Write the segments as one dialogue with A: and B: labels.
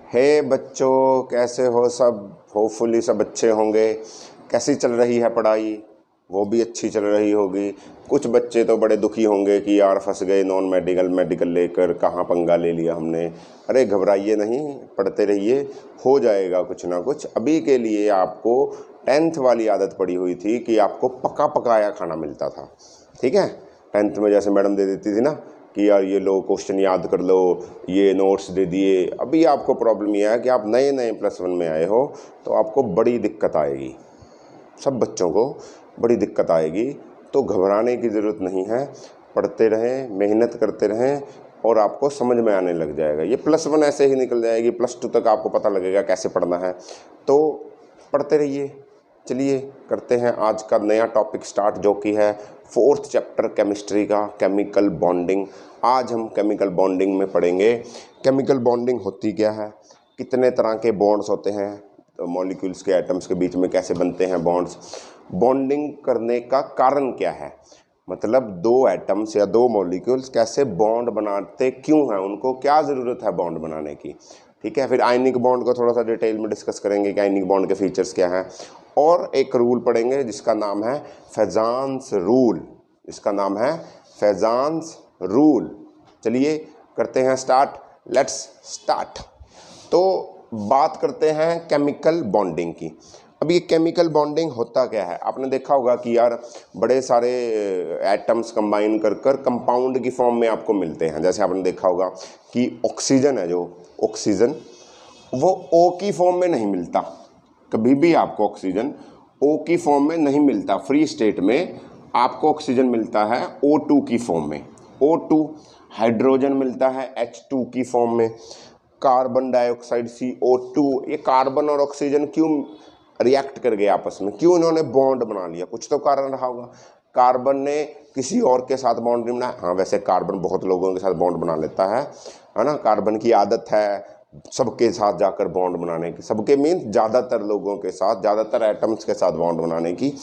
A: हे बच्चों, कैसे हो सब? होपफुली सब अच्छे होंगे। कैसी चल रही है पढ़ाई? वो भी अच्छी चल रही होगी। कुछ बच्चे तो बड़े दुखी होंगे कि यार फंस गए नॉन मेडिकल मेडिकल लेकर, कहाँ पंगा ले लिया हमने। अरे घबराइए नहीं, पढ़ते रहिए, हो जाएगा कुछ ना कुछ। अभी के लिए आपको 10th वाली आदत पड़ी हुई थी कि आपको पका पकाया खाना मिलता था, ठीक है। 10th में जैसे मैडम दे देती थी ना कि यार ये लो क्वेश्चन याद कर लो, ये नोट्स दे दिए। अभी आपको प्रॉब्लम ये है कि आप नए नए +1 में आए हो, तो आपको बड़ी दिक्कत आएगी। सब बच्चों को बड़ी दिक्कत आएगी, तो घबराने की ज़रूरत नहीं है। पढ़ते रहें, मेहनत करते रहें और आपको समझ में आने लग जाएगा। ये +1 ऐसे ही निकल जाएगी, +2 तक आपको पता लगेगा कैसे पढ़ना है। तो पढ़ते रहिए। चलिए करते हैं आज का नया टॉपिक स्टार्ट, जो कि है 4th चैप्टर केमिस्ट्री का, केमिकल बॉन्डिंग। आज हम केमिकल बॉन्डिंग में पढ़ेंगे केमिकल बॉन्डिंग होती क्या है, कितने तरह के बॉन्ड्स होते हैं, तो मॉलिक्यूल्स के एटम्स के बीच में कैसे बनते हैं बॉन्ड्स, बॉन्डिंग करने का कारण क्या है, मतलब दो एटम्स या दो मॉलिक्यूल्स कैसे बॉन्ड बनाते क्यों हैं, उनको क्या ज़रूरत है बॉन्ड बनाने की, ठीक है। फिर आयनिक बॉन्ड को थोड़ा सा डिटेल में डिस्कस करेंगे कि आयनिक बॉन्ड के फीचर्स क्या हैं, और एक रूल पढ़ेंगे जिसका नाम है फेजान्स रूल। इसका नाम है फेजान्स रूल। चलिए करते हैं स्टार्ट, लेट्स स्टार्ट। तो बात करते हैं केमिकल बॉन्डिंग की। अब ये केमिकल बॉन्डिंग होता क्या है? आपने देखा होगा कि यार बड़े सारे एटम्स कंबाइन कर कर कंपाउंड की फॉर्म में आपको मिलते हैं। जैसे आपने देखा होगा कि ऑक्सीजन है, जो ऑक्सीजन वो O की फॉर्म में नहीं मिलता। कभी भी आपको ऑक्सीजन O की फॉर्म में नहीं मिलता। फ्री स्टेट में आपको ऑक्सीजन मिलता है O2 की फॉर्म में। O2 हाइड्रोजन मिलता है H2 की फॉर्म में। कार्बन डाइऑक्साइड CO2, ये कार्बन और ऑक्सीजन क्यों रिएक्ट कर गए आपस में, क्यों इन्होंने बॉन्ड बना लिया? कुछ तो कारण रहा होगा। कार्बन ने किसी और के साथ बॉन्ड नहीं बनाया। हाँ, वैसे कार्बन बहुत लोगों के साथ बॉन्ड बना लेता है ना। कार्बन की आदत है सबके साथ जाकर बॉन्ड बनाने की, सबके मीन्स ज़्यादातर लोगों के साथ, ज़्यादातर एटम्स के साथ बॉन्ड बनाने की।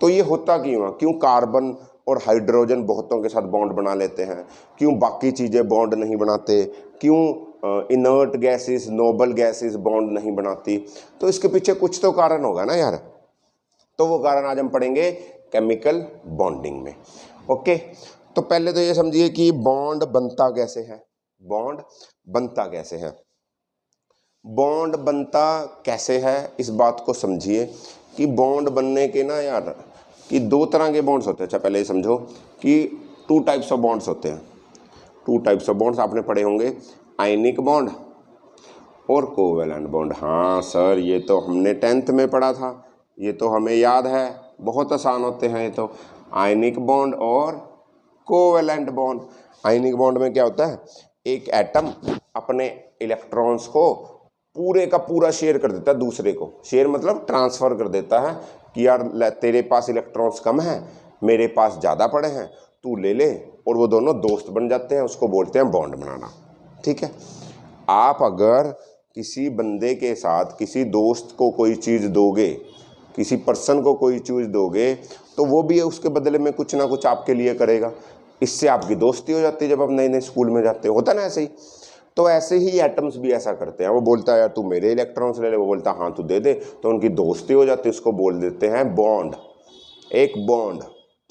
A: तो ये होता क्यों है? क्यों कार्बन और हाइड्रोजन बहुतों के साथ बॉन्ड बना लेते हैं, क्यों बाकी चीज़ें बॉन्ड नहीं बनाते, क्यों inert gases, noble gases bond नहीं बनाती? तो इसके पीछे कुछ तो कारण होगा ना यार। तो वो कारण आज हम पढ़ेंगे केमिकल बॉन्डिंग में। ओके, तो पहले तो ये समझिए कि बॉन्ड बनता कैसे है। बॉन्ड बनता कैसे है? बॉन्ड बनता कैसे है इस बात को समझिए कि बॉन्ड बनने के ना यार कि दो तरह के बॉन्ड्स होते हैं। अच्छा पहले ये समझो कि 2 टाइप्स ऑफ बॉन्ड्स होते हैं। 2 टाइप्स ऑफ बॉन्ड्स आपने पढ़े होंगे, आयनिक बॉन्ड और कोवेलेंट बॉन्ड। हाँ सर, ये तो हमने 10th में पढ़ा था, ये तो हमें याद है, बहुत आसान होते हैं ये तो। आयनिक बॉन्ड और कोवेलेंट बॉन्ड। आयनिक बॉन्ड में क्या होता है, एक एटम अपने इलेक्ट्रॉन्स को पूरे का पूरा शेयर कर देता है दूसरे को। शेयर मतलब ट्रांसफ़र कर देता है कि यार तेरे पास इलेक्ट्रॉन्स कम हैं, मेरे पास ज़्यादा पड़े हैं, तू ले ले, और वो दोनों दोस्त बन जाते हैं। उसको बोलते हैं बॉन्ड बनाना, ठीक है। आप अगर किसी बंदे के साथ किसी दोस्त को कोई चीज़ दोगे, किसी पर्सन को कोई चीज़ दोगे, तो वो भी उसके बदले में कुछ ना कुछ आपके लिए करेगा। इससे आपकी दोस्ती हो जाती है जब आप नए नए स्कूल में जाते हो, होता ना ऐसे ही। तो ऐसे ही एटम्स भी ऐसा करते हैं। वो बोलता है यार तू मेरे इलेक्ट्रॉन्स ले ले, वो बोलता है हाँ तू दे दे, तो उनकी दोस्ती हो जाती है। उसको बोल देते हैं बॉन्ड, एक बॉन्ड,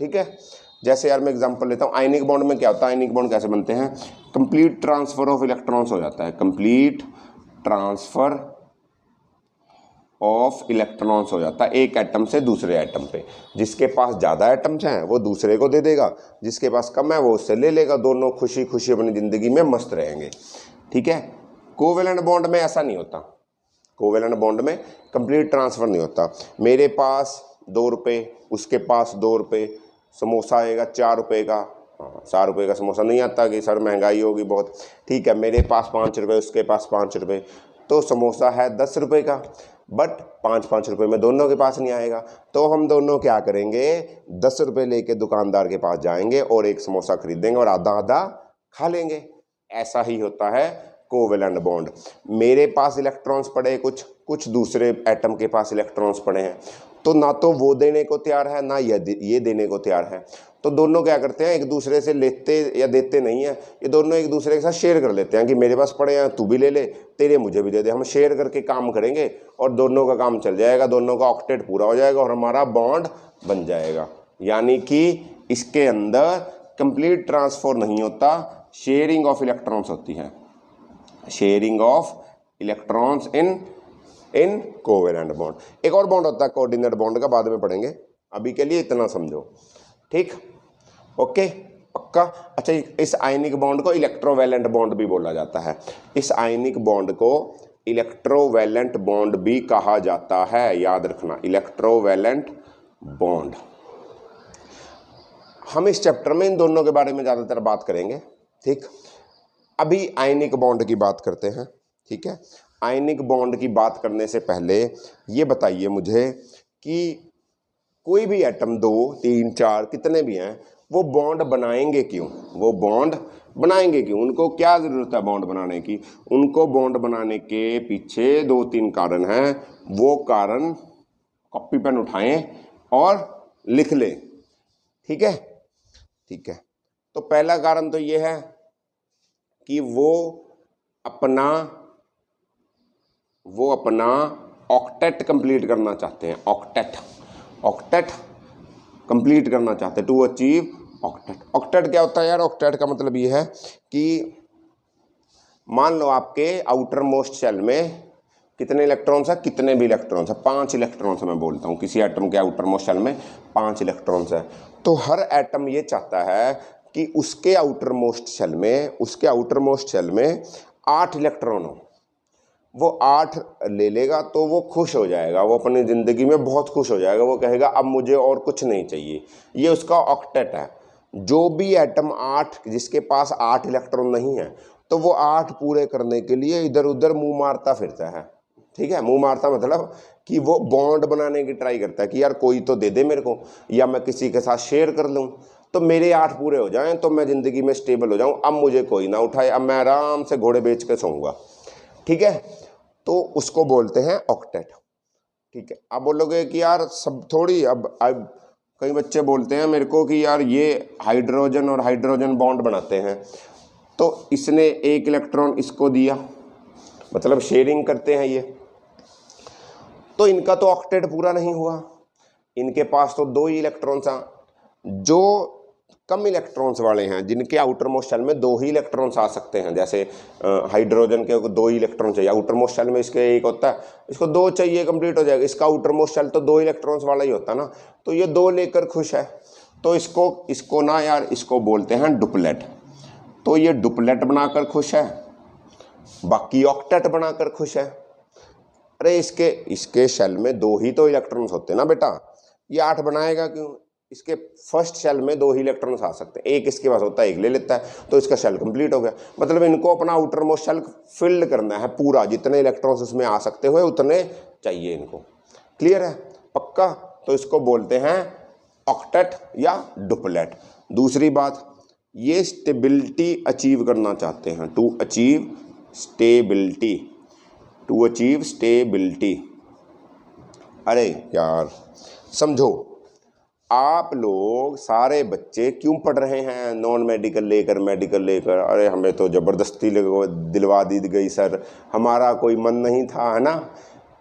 A: ठीक है। जैसे यार मैं एग्जांपल लेता हूँ, आयनिक बॉन्ड में क्या होता है, आयनिक बॉन्ड कैसे बनते हैं, कंप्लीट ट्रांसफर ऑफ इलेक्ट्रॉन्स हो जाता है। कंप्लीट ट्रांसफर ऑफ इलेक्ट्रॉन्स हो जाता है एक एटम से दूसरे एटम पे। जिसके पास ज़्यादा एटम्स हैं वो दूसरे को दे देगा, जिसके पास कम है वो उससे ले लेगा। दोनों खुशी खुशी अपनी ज़िंदगी में मस्त रहेंगे, ठीक है। कोवेलेंट बॉन्ड में ऐसा नहीं होता। कोवेलेंट बॉन्ड में कंप्लीट ट्रांसफ़र नहीं होता। मेरे पास 2 रुपये, उसके पास 2 रुपये, समोसा आएगा 4 रुपये का। हाँ, 4 रुपये का समोसा नहीं आता कि सर महंगाई होगी बहुत, ठीक है। मेरे पास 5 रुपये, उसके पास 5 रुपये, तो समोसा है 10 रुपये का, बट 5-5 रुपये में दोनों के पास नहीं आएगा। तो हम दोनों क्या करेंगे, 10 रुपये लेके दुकानदार के पास जाएंगे और एक समोसा खरीदेंगे और आधा आधा खा लेंगे। ऐसा ही होता है कोवेलेंट बॉन्ड। मेरे पास इलेक्ट्रॉन्स पड़े कुछ, कुछ दूसरे एटम के पास इलेक्ट्रॉन्स पड़े हैं, तो ना तो वो देने को तैयार है ना ये देने को तैयार है। तो दोनों क्या करते हैं, एक दूसरे से लेते या देते नहीं है, ये दोनों एक दूसरे के साथ शेयर कर लेते हैं कि मेरे पास पड़े हैं, तू भी ले ले, तेरे मुझे भी दे दे। हम शेयर करके काम करेंगे और दोनों का काम चल जाएगा, दोनों का ऑक्टेट पूरा हो जाएगा और हमारा बॉन्ड बन जाएगा। यानी कि इसके अंदर कंप्लीट ट्रांसफर नहीं होता, शेयरिंग ऑफ इलेक्ट्रॉन्स होती है, sharing of electrons in covalent bond. एक और बॉन्ड होता है कोऑर्डिनेट बॉन्ड का, बाद में पढ़ेंगे, अभी के लिए इतना समझो, ठीक, ओके, पक्का। अच्छा, इस आयनिक बॉन्ड को इलेक्ट्रोवैलेंट बॉन्ड भी बोला जाता है, इस आयनिक बॉन्ड को इलेक्ट्रोवैलेंट बॉन्ड भी कहा जाता है, याद रखना, इलेक्ट्रोवैलेंट बॉन्ड। हम इस चैप्टर में इन दोनों के बारे में ज़्यादातर बात करेंगे, ठीक। अभी आयनिक बॉन्ड की बात करते हैं, ठीक है। आयनिक बॉन्ड की बात करने से पहले ये बताइए मुझे कि कोई भी एटम 2, 3, 4 कितने भी हैं, वो बॉन्ड बनाएंगे क्यों, वो बॉन्ड बनाएंगे क्यों, उनको क्या ज़रूरत है बॉन्ड बनाने की। उनको बॉन्ड बनाने के पीछे 2-3 कारण हैं, वो कारण कॉपी पेन उठाएं और लिख लें, ठीक है, ठीक है। तो पहला कारण तो ये है कि वो अपना ऑक्टेट कंप्लीट करना चाहते हैं, ऑक्टेट कंप्लीट करना चाहते हैं, टू अचीव ऑक्टेट। ऑक्टेट क्या होता है यार, ऑक्टेट का मतलब ये है कि मान लो आपके आउटर मोस्ट शेल में कितने इलेक्ट्रॉन्स है, कितने भी इलेक्ट्रॉन्स है, 5 इलेक्ट्रॉन्स मैं बोलता हूँ, किसी एटम के आउटर मोस्ट शेल में 5 इलेक्ट्रॉन्स है, तो हर एटम ये चाहता है कि उसके आउटर मोस्ट शेल में 8 इलेक्ट्रॉन हो। वो 8 ले लेगा तो वो खुश हो जाएगा, वो अपनी ज़िंदगी में बहुत खुश हो जाएगा, वो कहेगा अब मुझे और कुछ नहीं चाहिए। ये उसका ऑक्टेट है। जो भी एटम 8 जिसके पास 8 इलेक्ट्रॉन नहीं है, तो वो 8 पूरे करने के लिए इधर उधर मुंह मारता फिरता है, ठीक है। मुंह मारता मतलब कि वो बॉन्ड बनाने की ट्राई करता है कि यार कोई तो दे दे मेरे को, या मैं किसी के साथ शेयर कर लूँ तो मेरे 8 पूरे हो जाएं, तो मैं ज़िंदगी में स्टेबल हो जाऊँ, अब मुझे कोई ना उठाए, अब मैं आराम से घोड़े बेच के सोऊंगा, ठीक है। तो उसको बोलते हैं ऑक्टेट, ठीक है। अब बोलोगे कि यार सब थोड़ी, अब कई बच्चे बोलते हैं मेरे को कि यार ये हाइड्रोजन और हाइड्रोजन बॉन्ड बनाते हैं, तो इसने 1 इलेक्ट्रॉन इसको दिया, मतलब शेयरिंग करते हैं ये, तो इनका तो ऑक्टेट पूरा नहीं हुआ, इनके पास तो 2 ही इलेक्ट्रॉन्स हैं। जो कम इलेक्ट्रॉन्स वाले हैं, जिनके आउटर मोस्ट शेल में 2 ही इलेक्ट्रॉन्स आ सकते हैं, जैसे हाइड्रोजन के 2 ही इलेक्ट्रॉन चाहिए, आउटर मोस्ट शेल में इसके 1 होता है, इसको 2 चाहिए, कंप्लीट हो जाएगा। इसका आउटर मोस्ट शेल तो 2 इलेक्ट्रॉन्स वाला ही होता है ना, तो ये 2 लेकर खुश है, तो इसको ना यार, इसको बोलते हैं डुप्लेट। तो ये डुप्लेट बनाकर खुश है, बाकी ऑक्टेट बनाकर खुश है। अरे इसके शेल में 2 ही तो इलेक्ट्रॉन्स होते हैं ना बेटा, ये 8 बनाएगा क्यों, इसके फर्स्ट शेल में 2 ही इलेक्ट्रॉन्स आ सकते हैं, 1 इसके पास होता है, 1 ले लेता है, तो इसका शेल कंप्लीट हो गया। मतलब इनको अपना आउटर मोस्ट शेल फिल्ड करना है पूरा, जितने इलेक्ट्रॉन्स उसमें आ सकते हुए उतने चाहिए इनको, क्लियर है, पक्का। तो इसको बोलते हैं ऑक्टेट या डुप्लेट। दूसरी बात, ये स्टेबिलिटी अचीव करना चाहते हैं, टू अचीव स्टेबिलिटी। अरे यार समझो, आप लोग सारे बच्चे क्यों पढ़ रहे हैं नॉन मेडिकल लेकर मेडिकल लेकर, अरे हमें तो ज़बरदस्ती दिलवा दी गई सर, हमारा कोई मन नहीं था, है ना।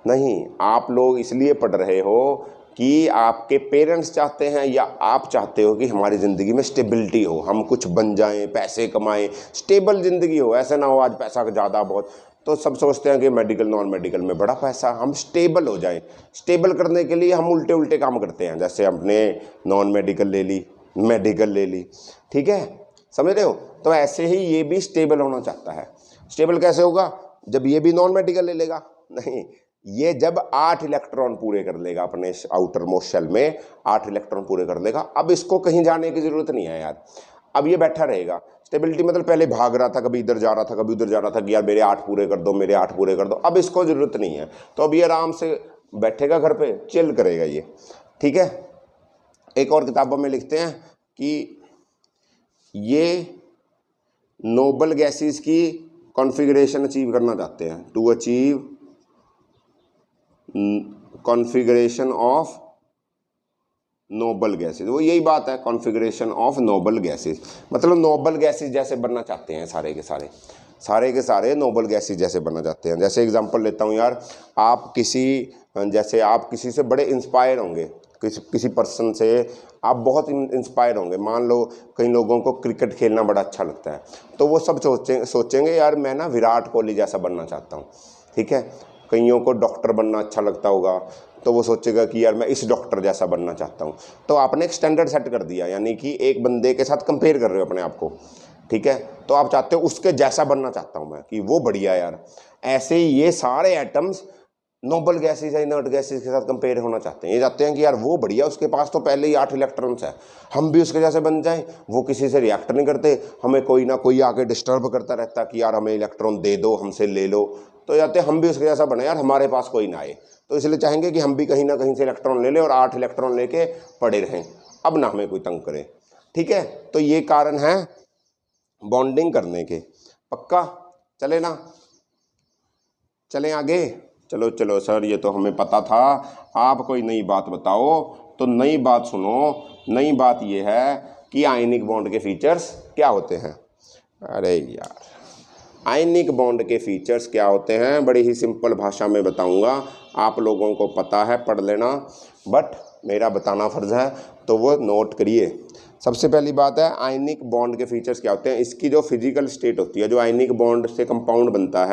A: नहीं, आप लोग इसलिए पढ़ रहे हो कि आपके पेरेंट्स चाहते हैं या आप चाहते हो कि हमारी ज़िंदगी में स्टेबिलिटी हो, हम कुछ बन जाएं, पैसे कमाएं, स्टेबल ज़िंदगी हो। ऐसा ना हो आज पैसा ज़्यादा बहुत, तो सब सोचते हैं कि मेडिकल नॉन मेडिकल में बड़ा पैसा, हम स्टेबल हो जाएं। स्टेबल करने के लिए हम उल्टे उल्टे काम करते हैं, जैसे हमने नॉन मेडिकल ले ली, मेडिकल ले ली, ठीक है, समझ रहे हो। तो ऐसे ही ये भी स्टेबल होना चाहता है। स्टेबल कैसे होगा, जब ये भी नॉन मेडिकल ले लेगा, नहीं, ये जब 8 इलेक्ट्रॉन पूरे कर लेगा अपने आउटर मोस्ट शेल में, 8 इलेक्ट्रॉन पूरे कर लेगा, अब इसको कहीं जाने की जरूरत नहीं है यार, अब ये बैठा रहेगा। स्टेबिलिटी मतलब पहले भाग रहा था, कभी इधर जा रहा था, कभी उधर जा रहा था कि यार मेरे 8 पूरे कर दो, मेरे 8 पूरे कर दो, अब इसको जरूरत नहीं है, तो अब ये आराम से बैठेगा घर पे, चिल करेगा ये, ठीक है। एक और किताबों में लिखते हैं कि ये नोबल गैसेस की कॉन्फ़िगरेशन अचीव करना चाहते हैं, to achieve configuration of noble gases, वो यही बात है, कॉन्फ़िगरेशन ऑफ नोबल गैसेज, मतलब नोबल गैसेज जैसे बनना चाहते हैं सारे के सारे नोबल गैसेज जैसे बनना चाहते हैं। जैसे एग्जांपल लेता हूँ यार, आप किसी से बड़े इंस्पायर होंगे, किसी पर्सन से आप बहुत इंस्पायर होंगे। मान लो कई लोगों को क्रिकेट खेलना बड़ा अच्छा लगता है, तो वो सब सोचेंगे यार मैं ना विराट कोहली जैसा बनना चाहता हूँ, ठीक है। कईयों को डॉक्टर बनना अच्छा लगता होगा, तो वो सोचेगा कि यार मैं इस डॉक्टर जैसा बनना चाहता हूँ। तो आपने एक स्टैंडर्ड सेट कर दिया, यानी कि एक बंदे के साथ कंपेयर कर रहे हो अपने आप को, ठीक है। तो आप चाहते हो उसके जैसा बनना चाहता हूँ मैं, कि वो बढ़िया यार। ऐसे ही ये सारे एटम्स नोबल गैसेज या इनर्ट गैसेज के साथ कंपेयर होना चाहते हैं। ये चाहते हैं कि यार वो बढ़िया, उसके पास तो पहले ही 8 इलेक्ट्रॉन्स है, हम भी उसके जैसे बन जाएं। वो किसी से रिएक्ट नहीं करते, हमें कोई ना कोई आके डिस्टर्ब करता रहता कि यार हमें इलेक्ट्रॉन दे दो, हमसे ले लो। तो चाहते हैं हम भी उसके जैसा बने यार, हमारे पास कोई ना आए। तो इसलिए चाहेंगे कि हम भी कहीं ना कहीं से इलेक्ट्रॉन ले लें और 8 इलेक्ट्रॉन लेके पड़े रहें, अब ना हमें कोई तंग करे, ठीक है। तो ये कारण है बॉन्डिंग करने के। पक्का चले ना, चलें आगे। चलो चलो सर, ये तो हमें पता था, आप कोई नई बात बताओ। तो नई बात सुनो, नई बात ये है कि आयनिक बॉन्ड के फीचर्स क्या होते हैं। अरे यार, आयनिक बॉन्ड के फीचर्स क्या होते हैं, बड़ी ही सिंपल भाषा में बताऊंगा, आप लोगों को पता है, पढ़ लेना, बट मेरा बताना फ़र्ज़ है, तो वो नोट करिए। सबसे पहली बात है, आयनिक बॉन्ड के फीचर्स क्या होते हैं। इसकी जो फिजिकल स्टेट होती है, जो आयनिक बॉन्ड से कंपाउंड बनता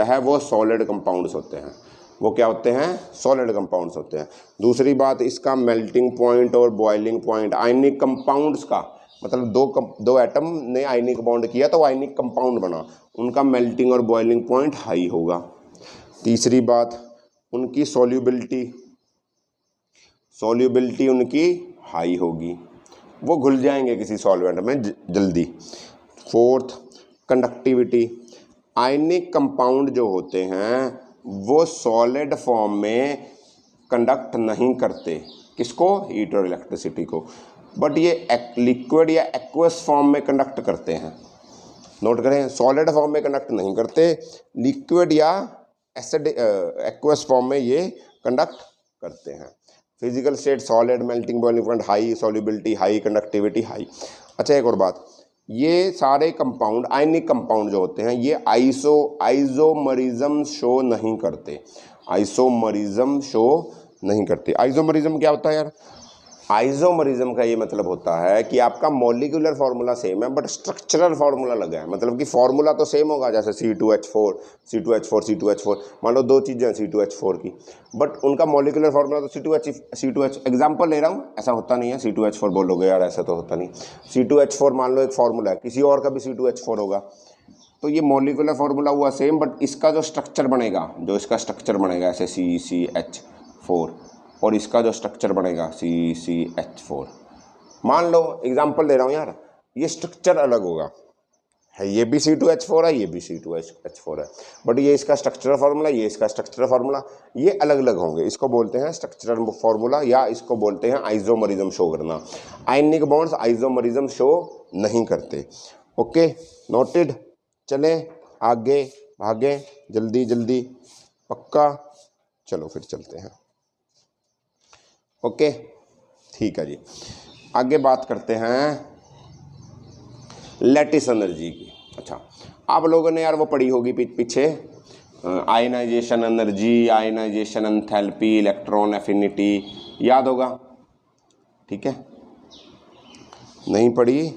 A: है, वो सॉलिड कंपाउंड्स होते हैं। वो क्या होते हैं, सॉलिड कंपाउंड्स होते हैं। दूसरी बात, इसका मेल्टिंग पॉइंट और बॉइलिंग पॉइंट आयनिक कंपाउंड्स का, मतलब दो एटम ने आयनिक बॉन्ड किया तो आयनिक कंपाउंड बना, उनका मेल्टिंग और बॉइलिंग पॉइंट हाई होगा। तीसरी बात, उनकी सॉल्युबिलिटी उनकी हाई होगी, वो घुल जाएंगे किसी सॉल्वेंट में जल्दी। फोर्थ, कंडक्टिविटी, आयनिक कंपाउंड जो होते हैं वो सॉलिड फॉर्म में कंडक्ट नहीं करते, किसको, हीट और इलेक्ट्रिसिटी को, बट ये लिक्विड या एक्वस फॉर्म में कंडक्ट करते हैं। नोट करें, सॉलिड फॉर्म में कंडक्ट नहीं करते, लिक्विड या एसिड एक्वस फॉर्म में ये कंडक्ट करते हैं। Physical state solid, melting boiling point high, solubility high, conductivity high. अच्छा, एक और बात, ये सारे कंपाउंड, आयनिक कंपाउंड जो होते हैं, ये आइसोमरिज्म शो नहीं करते। आइसोमरिज्म क्या होता है यार, आइसोमरिज्म का ये मतलब होता है कि आपका मॉलिक्यूलर फार्मूला सेम है बट स्ट्रक्चरल फार्मूला लगा है। मतलब कि फार्मूला तो सेम होगा, जैसे C2H4, मान लो 2 चीज़ें हैं C2H4 की, बट उनका मॉलिक्यूलर फार्मूला तो C2H। एग्जाम्पल ले रहा हूँ, ऐसा होता नहीं है C2H4 बोलोगे यार, ऐसा तो होता नहीं। C2H4 मान लो एक फार्मूला है, किसी और का भी C2H4 होगा, तो ये मॉलिक्यूलर फार्मूला हुआ सेम, बट इसका जो स्ट्रक्चर बनेगा, ऐसे CCH4, और इसका जो स्ट्रक्चर बनेगा CCH4, मान लो एग्जांपल दे रहा हूँ यार, ये स्ट्रक्चर अलग होगा, है ये भी C2H4 है, ये भी C2H4 है, बट ये इसका स्ट्रक्चरल फार्मूला, ये इसका स्ट्रक्चरल फार्मूला, ये अलग अलग होंगे। इसको बोलते हैं स्ट्रक्चरल फार्मूला, या इसको बोलते हैं आइसोमरिज्म शो करना। आयनिक बॉन्ड्स आइसोमरिज्म शो नहीं करते। Okay, noted. चलें आगे, भागे जल्दी जल्दी, पक्का। चलो फिर चलते हैं। ओके, ठीक है जी, आगे बात करते हैं लैटिस एनर्जी की। अच्छा, आप लोगों ने यार वो पढ़ी होगी पीछे, ionisation energy, ionisation enthalpy, electron affinity, याद होगा, ठीक है। नहीं पढ़ी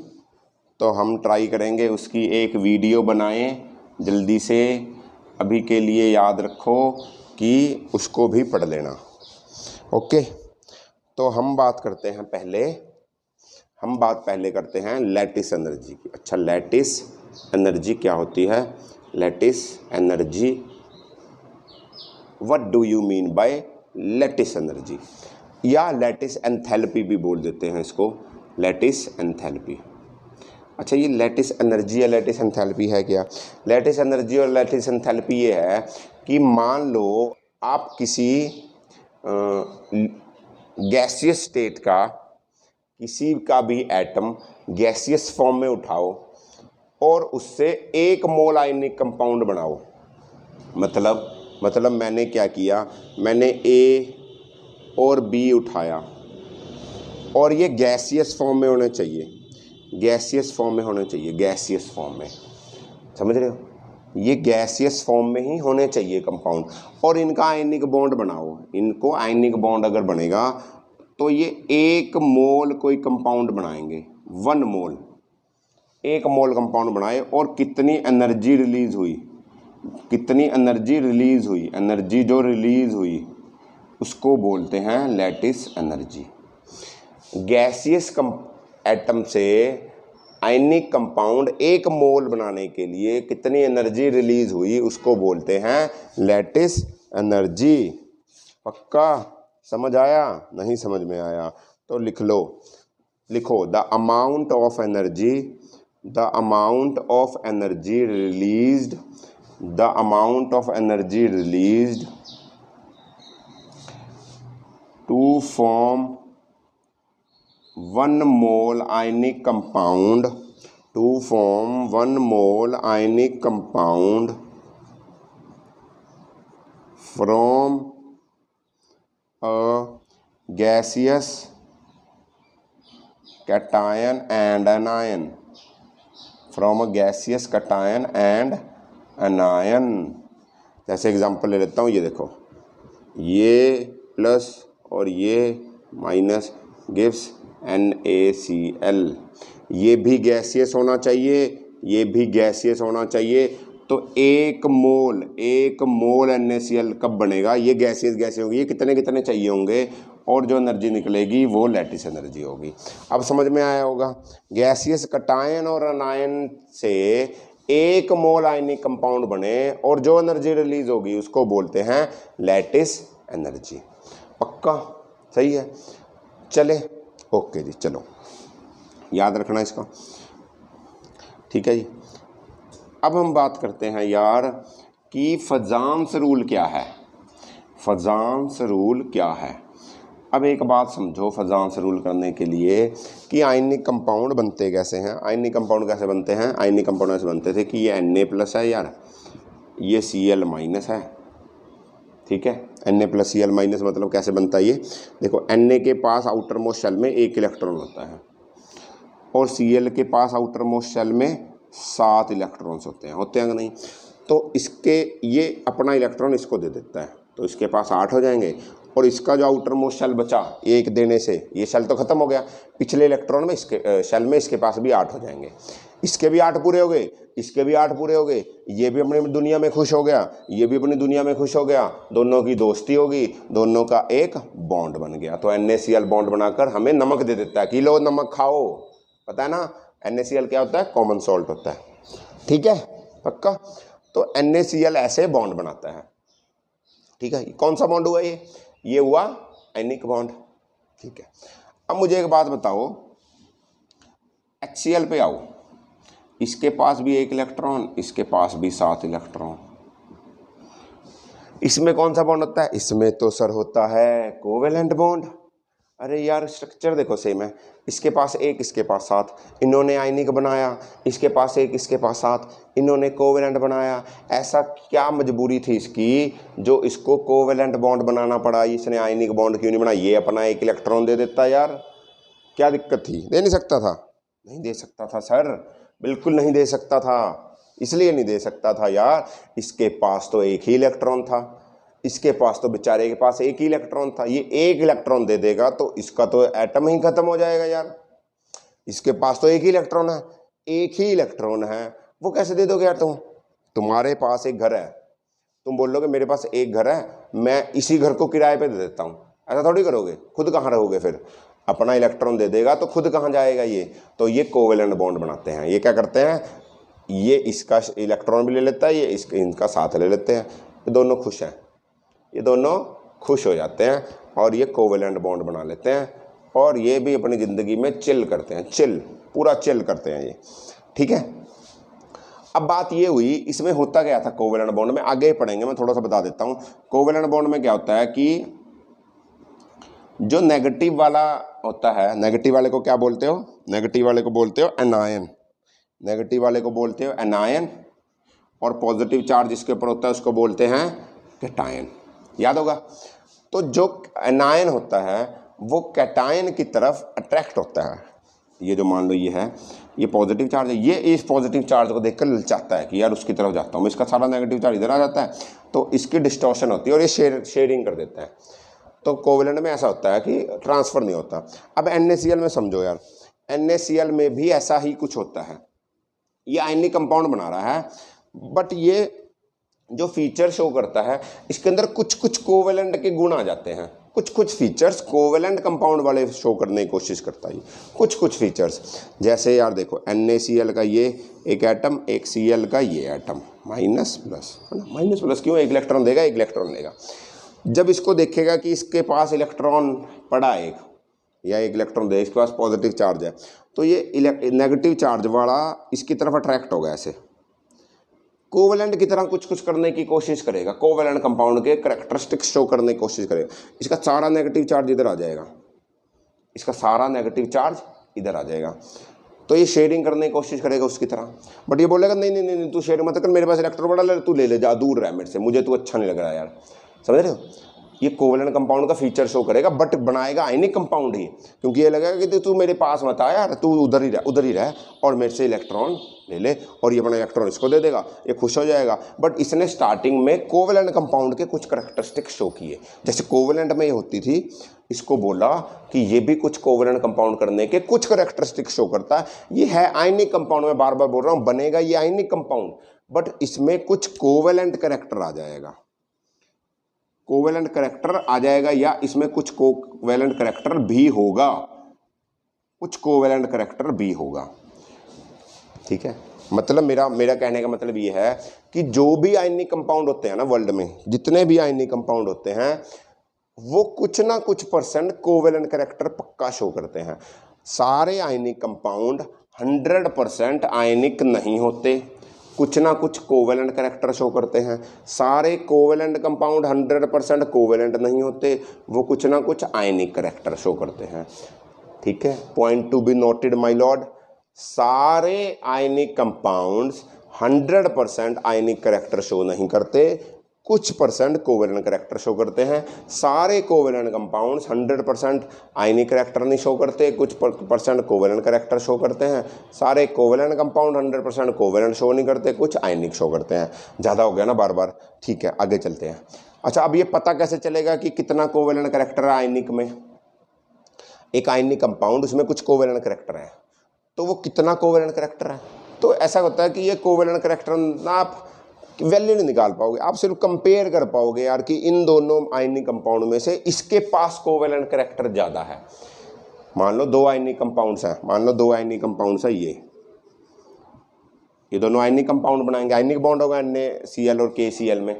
A: तो हम ट्राई करेंगे उसकी एक वीडियो बनाएं जल्दी से, अभी के लिए याद रखो कि उसको भी पढ़ लेना। ओके, तो हम बात पहले करते हैं लैटिस एनर्जी की। अच्छा, लैटिस एनर्जी क्या होती है, lattice energy, what do you mean by lattice energy, या लैटिस एंथैल्पी भी बोल देते हैं इसको, लैटिस एंथैल्पी। अच्छा, ये लैटिस एनर्जी या लैटिस एंथैल्पी है क्या? लैटिस एनर्जी और लैटिस एंथैल्पी ये है कि मान लो आप किसी गैसियस स्टेट का किसी का भी एटम गैसियस फॉर्म में उठाओ और उससे 1 मोल आयनिक कंपाउंड बनाओ। मतलब मैंने क्या किया, मैंने और बी उठाया, और ये गैसियस फॉर्म में होने चाहिए, गैसियस फॉर्म में होने चाहिए, गैसियस फॉर्म में, समझ रहे हो, ये गैसियस फॉर्म में ही होने चाहिए कंपाउंड। और इनका आयनिक बॉन्ड बनाओ, इनको आयनिक बॉन्ड अगर बनेगा तो ये 1 मोल कोई कंपाउंड बनाएंगे, 1 मोल, 1 मोल कंपाउंड बनाए, और कितनी एनर्जी रिलीज हुई, कितनी एनर्जी रिलीज हुई, एनर्जी जो रिलीज हुई उसको बोलते हैं लैटिस एनर्जी। गैसियस एटम से आयनिक कंपाउंड 1 मोल बनाने के लिए कितनी एनर्जी रिलीज हुई उसको बोलते हैं लैटिस एनर्जी। पक्का समझ आया? नहीं समझ में आया तो लिख लो, लिखो the amount of energy, the amount of energy released, the amount of energy released to form 1 mole ionic compound, to form 1 mole ionic compound from a gaseous cation and anion, from a gaseous cation and anion। जैसे example ले लेता हूँ, ये देखो, ये plus और ये minus gives NaCl, ये भी गैसियस होना चाहिए, ये भी गैसियस होना चाहिए। तो 1 मोल NaCl कब बनेगा? ये गैसियस होगी, ये कितने कितने चाहिए होंगे, और जो एनर्जी निकलेगी वो लैटिस एनर्जी होगी। अब समझ में आया होगा, गैसियस कटायन और अनायन से 1 मोल आयनिक कंपाउंड बने और जो एनर्जी रिलीज होगी उसको बोलते हैं लैटिस एनर्जी। पक्का सही है? चले, ओके जी, चलो याद रखना इसका, ठीक है जी। अब हम बात करते हैं यार कि फजान्स रूल क्या है, फजान्स रूल क्या है। अब एक बात समझो फजान्स रूल करने के लिए कि आयनिक कंपाउंड बनते कैसे हैं। आयनिक कंपाउंड कैसे बनते हैं? आयनिक कंपाउंड ऐसे बनते थे कि ये Na+ है यार, ये Cl- है, ठीक है। Na+Cl- मतलब कैसे बनता है ये देखो, Na के पास आउटर मोस्ट शेल में 1 इलेक्ट्रॉन होता है और Cl के पास आउटर मोस्ट शेल में 7 इलेक्ट्रॉन्स होते हैं कि नहीं? तो इसके ये अपना इलेक्ट्रॉन इसको दे देता है तो इसके पास 8 हो जाएंगे, और इसका जो आउटर मोस्ट शेल बचा 1 देने से ये शेल तो ख़त्म हो गया, पिछले इलेक्ट्रॉन में इसके शेल में इसके पास भी 8 हो जाएंगे, इसके भी 8 पूरे हो गए, इसके भी 8 पूरे हो गए, ये भी अपनी दुनिया में खुश हो गया, ये भी अपनी दुनिया में खुश हो गया, दोनों की दोस्ती होगी, दोनों का एक बॉन्ड बन गया। तो NaCl बॉन्ड बनाकर हमें नमक दे देता है कि लो नमक खाओ, पता है ना NaCl क्या होता है? कॉमन सॉल्ट होता है, ठीक है पक्का। तो NaCl ऐसे बॉन्ड बनाता है, ठीक है। कौन सा बॉन्ड हुआ ये हुआ आयनिक बॉन्ड, ठीक है। अब मुझे एक बात बताओ, HCl पे आओ, इसके पास भी 1 इलेक्ट्रॉन, इसके पास भी 7 इलेक्ट्रॉन, इसमें कौन सा बॉन्ड होता है? इसमें तो सर होता है कोवेलेंट बॉन्ड। अरे यार स्ट्रक्चर देखो सेम है, इसके पास 1 इसके पास 7, इन्होंने आयनिक बनाया, इसके पास 1 इसके पास 7, इन्होंने कोवेलेंट बनाया। ऐसा क्या मजबूरी थी इसकी जो इसको कोवेलेंट बॉन्ड बनाना पड़ा? इसने आयनिक बॉन्ड क्यों नहीं बनाया? ये अपना 1 इलेक्ट्रॉन दे देता यार, क्या दिक्कत थी? दे नहीं सकता था? नहीं दे सकता था सर, बिल्कुल नहीं दे सकता था। इसलिए नहीं दे सकता था यार, इसके पास तो 1 ही इलेक्ट्रॉन था, इसके पास तो बेचारे के पास 1 ही इलेक्ट्रॉन था। ये 1 इलेक्ट्रॉन दे देगा तो इसका तो एटम ही खत्म हो जाएगा यार, इसके पास तो 1 ही इलेक्ट्रॉन है, 1 ही इलेक्ट्रॉन है, वो कैसे दे दोगे यार तुम? तुम्हारे पास एक घर है, तुम बोल लोगे मेरे पास एक घर है, मैं इसी घर को किराए पे दे देता हूँ, ऐसा थोड़ी करोगे? खुद कहाँ रहोगे फिर? अपना इलेक्ट्रॉन दे देगा तो खुद कहाँ जाएगा ये? तो ये कोवेलेंट बॉन्ड बनाते हैं। ये क्या करते हैं? ये इसका इलेक्ट्रॉन भी ले लेता है, ये इनका साथ ले लेते हैं, ये दोनों खुश हैं, ये दोनों खुश हो जाते हैं और ये कोवेलेंट बॉन्ड बना लेते हैं, और ये भी अपनी ज़िंदगी में चिल करते हैं, चिल पूरा चिल करते हैं ये, ठीक है। अब बात ये हुई, इसमें होता क्या था कोवेलेंट बॉन्ड में? आगे पढ़ेंगे, मैं थोड़ा सा बता देता हूँ। कोवेलेंट बॉन्ड में क्या होता है कि जो नेगेटिव वाला होता है, नेगेटिव वाले को क्या बोलते हो? नेगेटिव वाले को बोलते हो एनायन, नेगेटिव वाले को बोलते हो एनायन, और पॉजिटिव चार्ज जिसके ऊपर होता है उसको बोलते हैं कैटायन, याद होगा। तो जो एनायन होता है वो कैटायन की तरफ अट्रैक्ट होता है। ये जो मान लो ये है, ये पॉजिटिव चार्ज है, ये इस पॉजिटिव चार्ज को देखकर ललचाता है कि यार उसकी तरफ जाता हूँ, इसका सारा नेगेटिव चार्ज इधर आ जाता है, तो इसकी डिस्टॉर्शन होती है और ये शेयरिंग कर देता है। तो कोवेलेंट में ऐसा होता है कि ट्रांसफ़र नहीं होता। अब NaCl में समझो यार, NaCl में भी ऐसा ही कुछ होता है। ये आयनिक कंपाउंड बना रहा है, बट ये जो फीचर शो करता है इसके अंदर कुछ कुछ कोवेलेंट के गुण आ जाते हैं, कुछ कुछ फीचर्स कोवेलेंट कंपाउंड वाले शो करने की कोशिश करता है, कुछ कुछ फीचर्स। जैसे यार देखो NaCl का ये एक एटम, एक Cl का ये एटम, माइनस प्लस, है ना, माइनस प्लस क्यों, एक इलेक्ट्रॉन देगा, एक इलेक्ट्रॉन लेगा। जब इसको देखेगा कि इसके पास इलेक्ट्रॉन पड़ा एक, या एक इलेक्ट्रॉन दे, इसके पास पॉजिटिव चार्ज है, तो ये नेगेटिव चार्ज वाला इसकी तरफ अट्रैक्ट होगा, ऐसे कोवेलेंट की तरह कुछ कुछ करने की कोशिश करेगा, कोवेलेंट कंपाउंड के करैक्टरिस्टिक्स शो करने की कोशिश करेगा। इसका सारा नेगेटिव चार्ज इधर आ जाएगा, इसका सारा नेगेटिव चार्ज इधर आ जाएगा, तो ये शेयरिंग करने की कोशिश करेगा उसकी तरह। बट ये बोलेगा नहीं नहीं नहीं, तू शेयरिंग मत कर, मेरे पास इलेक्ट्रॉन बड़ा ले, तू ले ले जा, दूर रह मेरे से, मुझे तू अच्छा नहीं लग रहा यार। समझ रहे हो, ये कोवेलेंट कंपाउंड का फीचर शो करेगा, बट बनाएगा आयनिक कंपाउंड ही, क्योंकि ये लगेगा कि तू मेरे पास मत आ यार, तू उधर ही रह और मेरे से इलेक्ट्रॉन ले ले, और ये अपना इलेक्ट्रॉन इसको दे देगा, ये खुश हो जाएगा। बट इसने स्टार्टिंग में कोवेलेंट कंपाउंड के कुछ करैक्टरिस्टिक शो किए, जैसे कोवेलेंट में ये होती थी, इसको बोला कि ये भी कुछ कोवेलेंट कंपाउंड करने के कुछ करैक्टरिस्टिक शो करता है। ये है आयनिक कंपाउंड, मैं बार बार बोल रहा हूँ, बनेगा ये आयनिक कंपाउंड, बट इसमें कुछ कोवेलेंट करैक्टर आ जाएगा, कोवेलेंट करैक्टर आ जाएगा, या इसमें कुछ कोवेलेंट करैक्टर भी होगा, कुछ कोवेलेंट करैक्टर भी होगा। ठीक है, मतलब मेरा कहने का मतलब ये है कि जो भी आयनिक कंपाउंड होते हैं ना वर्ल्ड में, जितने भी आयनिक कंपाउंड होते हैं, वो कुछ ना कुछ परसेंट कोवेलेंट करैक्टर पक्का शो करते हैं। सारे आयनिक कंपाउंड 100% आयनिक नहीं होते, कुछ ना कुछ कोवेलेंट करैक्टर शो करते हैं। सारे कोवेलेंट कंपाउंड 100% कोवेलेंट नहीं होते, वो कुछ ना कुछ आयनिक करैक्टर शो करते हैं। ठीक है, point to be noted my Lord, सारे आयनिक कंपाउंड्स 100% आयनिक करैक्टर शो नहीं करते, कुछ परसेंट कोवेलेंट करैक्टर शो करते हैं। सारे कोवेलेंट कंपाउंड्स 100% आयनिक करैक्टर नहीं शो करते, कुछ परसेंट कोवेलेंट करैक्टर शो करते हैं। सारे कोवेलेंट कंपाउंड 100% कोवेलेंट शो नहीं करते, कुछ आयनिक शो करते हैं। ज़्यादा हो गया ना बार बार, ठीक है आगे चलते हैं। अच्छा, अब ये पता कैसे चलेगा कि कितना कोवेलेंट करैक्टर है आयनिक में? एक आयनिक कंपाउंड, उसमें कुछ कोवेलेंट करैक्टर है, तो वो कितना कोवेलेंट करैक्टर है? तो ऐसा होता है कि ये कोवेलेंट करैक्टर ना आप वैल्यू नहीं निकाल पाओगे, आप सिर्फ कंपेयर कर पाओगे यार कि इन दोनों आयनिक कंपाउंड में से इसके पास कोवेलेंट करैक्टर ज़्यादा है। मान लो दो आयनिक कंपाउंड्स हैं, मान लो दो आयनिक कंपाउंड्स है, ये दोनों आयनिक कंपाउंड बनाएंगे, आयनिक बॉन्ड होगा NaCl और KCl में।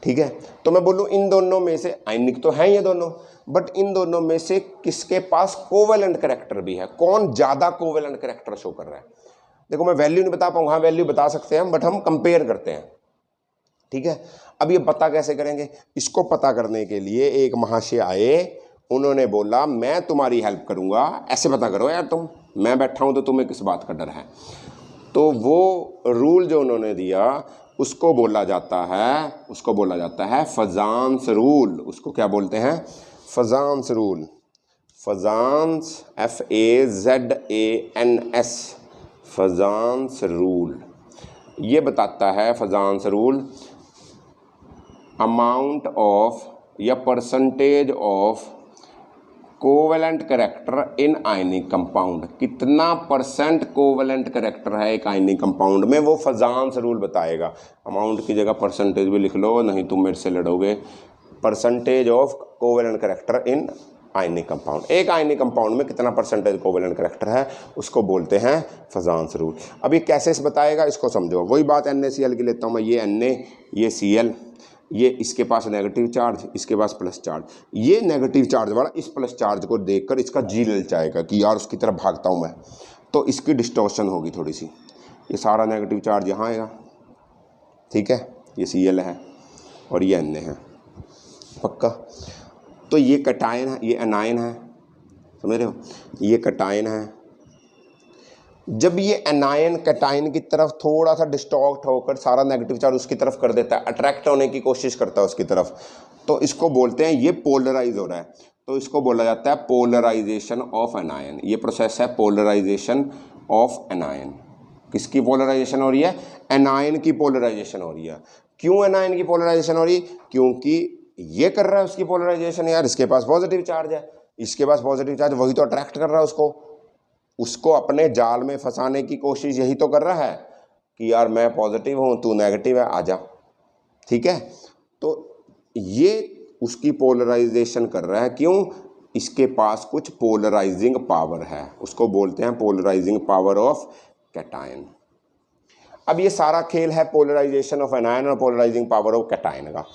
A: ठीक है, तो मैं बोलूँ इन दोनों में से, आयनिक तो हैं ये दोनों, बट इन दोनों में से किसके पास कोवेलेंट करैक्टर भी है, कौन ज़्यादा कोवेलेंट करैक्टर शो कर रहा है? देखो मैं वैल्यू नहीं बता पाऊंगा, हाँ वैल्यू बता सकते हैं, बट हम कंपेयर करते हैं। ठीक है, अब ये पता कैसे करेंगे? इसको पता करने के लिए एक महाशय आए, उन्होंने बोला मैं तुम्हारी हेल्प करूंगा, ऐसे पता करो यार तुम, मैं बैठा हूं तो तुम्हें किस बात का डर है। तो वो रूल जो उन्होंने दिया उसको बोला जाता है फजान्स रूल। उसको क्या बोलते हैं? फजान्स रूल। फजान्स FAZANS, फजान्स rule. ये बताता है फजान्स रूल अमाउंट ऑफ या percentage of covalent character in ionic compound, कितना परसेंट कोवेलेंट करैक्टर है एक आयनिक कंपाउंड में, वो फजान्स रूल बताएगा। अमाउंट की जगह परसेंटेज भी लिख लो, नहीं तुम मेरे से लड़ोगे। Percentage of covalent character in ionic compound, एक आयनिक कंपाउंड में कितना परसेंटेज कोवेलेंट करैक्टर है, उसको बोलते हैं फजान्स रूल। अब ये कैसे बताएगा इसको समझो। वही बात NaCl की लेता हूँ मैं, ये Na, ये Cl, ये इसके पास नेगेटिव चार्ज, इसके पास प्लस चार्ज। ये नेगेटिव चार्ज वाला इस प्लस चार्ज को देखकर इसका जी ललचाएगा कि यार उसकी तरफ भागता हूँ मैं, तो इसकी डिस्टॉर्शन होगी थोड़ी सी। ये सारा नेगेटिव चार्ज यहाँ आएगा, ठीक है, ये Cl है और ये Na है, पक्का। तो ये कटायन है, ये एनायन है, समझ रहे हो, ये कटायन है, जब ये एनायन कैटायन की तरफ थोड़ा सा डिस्टॉर्ट होकर सारा नेगेटिव चार्ज उसकी तरफ कर देता है, अट्रैक्ट होने की कोशिश करता है उसकी तरफ, तो इसको बोलते हैं ये पोलराइज हो रहा है, तो इसको बोला जाता है पोलराइजेशन ऑफ एनायन। ये प्रोसेस है पोलराइजेशन ऑफ एनायन। किसकी पोलराइजेशन हो रही है? एनायन की पोलराइजेशन हो रही है। क्यों एनायन की पोलराइजेशन हो रही है? क्योंकि ये कर रहा है उसकी पोलराइजेशन, यार इसके पास पॉजिटिव चार्ज है, इसके पास पॉजिटिव चार्ज, वही तो अट्रैक्ट कर रहा है उसको अपने जाल में फंसाने की कोशिश यही तो कर रहा है कि यार मैं पॉजिटिव हूँ तू नेगेटिव है, आजा। ठीक है, तो ये उसकी पोलराइजेशन कर रहा है। क्यों? इसके पास कुछ पोलराइजिंग पावर है, उसको बोलते हैं पोलराइजिंग पावर ऑफ कैटायन। अब ये सारा खेल है पोलराइजेशन ऑफ एनायन और पोलराइजिंग पावर ऑफ कैटायन का।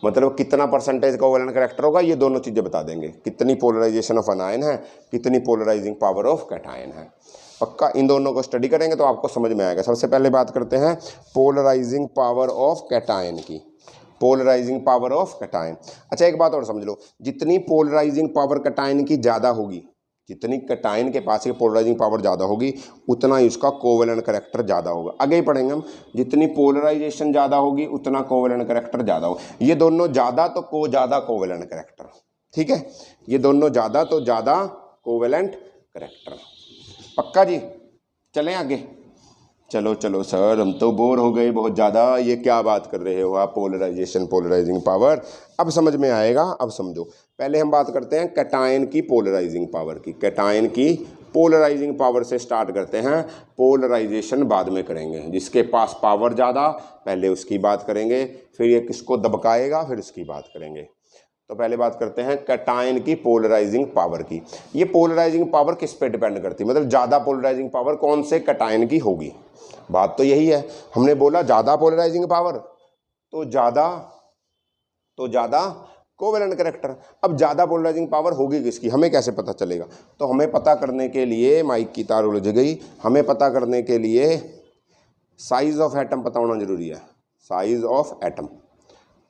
A: मतलब कितना परसेंटेज कोवेलेंट कैरेक्टर होगा, ये दोनों चीज़ें बता देंगे, कितनी पोलराइजेशन ऑफ एनायन है, कितनी पोलराइजिंग पावर ऑफ कैटायन है। पक्का इन दोनों को स्टडी करेंगे तो आपको समझ में आएगा। सबसे पहले बात करते हैं पोलराइजिंग पावर ऑफ कैटायन की। Polarising power of cation. अच्छा एक बात और समझ लो, जितनी पोलराइजिंग पावर कैटायन की ज़्यादा होगी, जितनी कैटायन के पास की पोलराइजिंग पावर ज़्यादा होगी उतना ही उसका कोवेलेंट कैरेक्टर ज़्यादा होगा। आगे ही पढ़ेंगे हम, जितनी पोलराइजेशन ज़्यादा होगी उतना कोवेलेंट कैरेक्टर ज़्यादा होगा। ये दोनों ज़्यादा तो ज़्यादा कोवेलेंट कैरेक्टर। ठीक है, ये दोनों ज़्यादा तो ज़्यादा कोवेलेंट कैरेक्टर। पक्का जी, चलें आगे। चलो चलो सर, हम तो बोर हो गए बहुत ज़्यादा, ये क्या बात कर रहे हो आप, पोलराइजेशन पोलराइजिंग पावर। अब समझ में आएगा, अब समझो। पहले हम बात करते हैं कैटायन की पोलराइजिंग पावर की। कैटायन की पोलराइजिंग पावर से स्टार्ट करते हैं, पोलराइजेशन बाद में करेंगे। जिसके पास पावर ज़्यादा पहले उसकी बात करेंगे, फिर ये किसको दबकाएगा फिर उसकी बात करेंगे। तो पहले बात करते हैं कैटायन की पोलराइजिंग पावर की। ये पोलराइजिंग पावर किस पे डिपेंड करती है, मतलब ज़्यादा पोलराइजिंग पावर कौन से कैटायन की होगी। बात तो यही है, हमने बोला ज़्यादा पोलराइजिंग पावर तो ज़्यादा कोवेलेंट कैरेक्टर। अब ज़्यादा पोलराइजिंग पावर होगी किसकी, हमें कैसे पता चलेगा? तो हमें पता करने के लिए, माइक की तार उलझ गई, हमें पता करने के लिए साइज ऑफ एटम पता होना जरूरी है। Size of atom,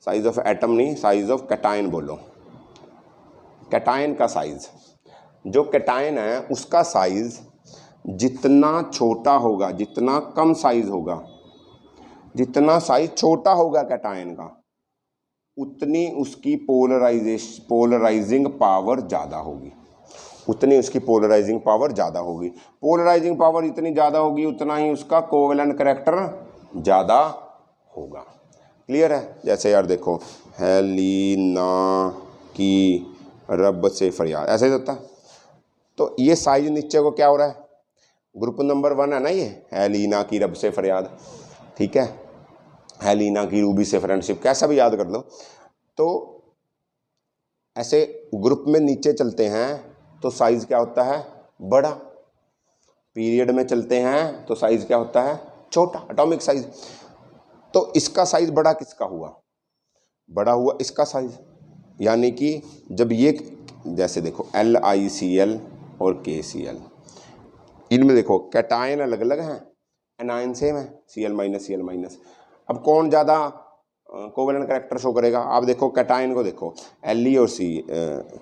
A: size of atom नहीं, साइज ऑफ कैटायन बोलो। कैटायन का साइज, जो कैटायन है उसका साइज जितना छोटा होगा, जितना कम साइज होगा, जितना साइज छोटा होगा कैटायन का, उतनी उसकी पोलराइजिंग पावर ज़्यादा होगी, उतनी उसकी पोलराइजिंग पावर ज़्यादा होगी। पोलराइजिंग पावर इतनी ज़्यादा होगी उतना ही उसका कोवेलेंट कैरेक्टर ज़्यादा होगा। क्लियर है? जैसे यार देखो, हेलीना की रब से फरियाद, ऐसे ही होता है। तो ये साइज नीचे को क्या हो रहा है, ग्रुप नंबर 1 है ना ये, हेलीना की रब से फरियाद। ठीक है, हेलीना की रूबी से फ्रेंडशिप, कैसा भी याद कर लो। तो ऐसे ग्रुप में नीचे चलते हैं तो साइज क्या होता है, बड़ा। पीरियड में चलते हैं तो साइज क्या होता है, छोटा, एटॉमिक साइज। तो इसका साइज बड़ा किसका हुआ, बड़ा हुआ इसका साइज। यानी कि जब ये, जैसे देखो LiCl और KCl, इनमें देखो कैटायन अलग अलग हैं, एनायन सेम है, Cl-Cl-। अब कौन ज़्यादा कोवेलेंट कैरेक्टर शो करेगा? आप देखो कैटायन को देखो, Li और